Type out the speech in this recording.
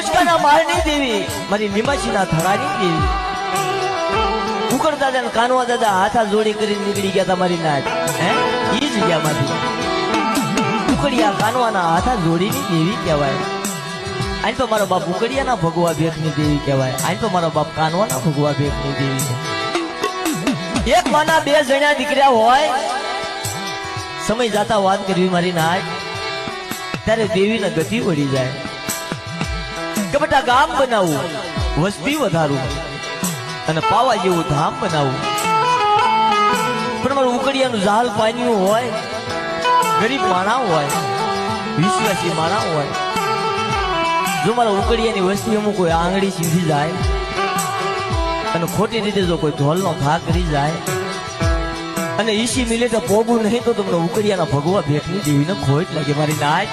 મોશકાના મારની દેવી, મારી નિમાશીના થરાની દેવી. કુકર દાદા ને કાનવા દાદા હાથા જોડી કરીને નીકળી ગયા હતા મારી નાચ. હે ઈ જગ્યામાંથી ઉકડિયા કાનવાના હાથા જોડીની દેવી કહેવાય. આજ તો મારો બાપ ઉકડિયાના ભગવા ભેટની દેવી કહેવાય. આજ તો મારો બાપ કાનવાના ભગવા ભેટની દેવી છે. એક માના બે જણા દીકરા હોય, સમય જાતા વાત કરવી મારી નાચ, ત્યારે દેવીને ગતિ વળી જાય કે બેટા ગામ બનાવવું, વસ્તી વધારવું અને પાવા જેવું ધામ બનાવવું. પણ મારું ઉકડિયાનું ઝાલ પાન્યું હોય, ગરીબ માણા હોય, વિશ્વાસી માણા હોય, જો મારા ઉકડિયાની વસ્તી અમુક કોઈ આંગળી સીધી જાય અને ખોટી રીતે જો કોઈ ઢોલનો ઘા કરી જાય અને ઈસી મિલે તો પોગું નહીં તો તમને ઉકડિયાના ભગવા ભેટની દેવીને ખોટ લાગે મારી નાચ.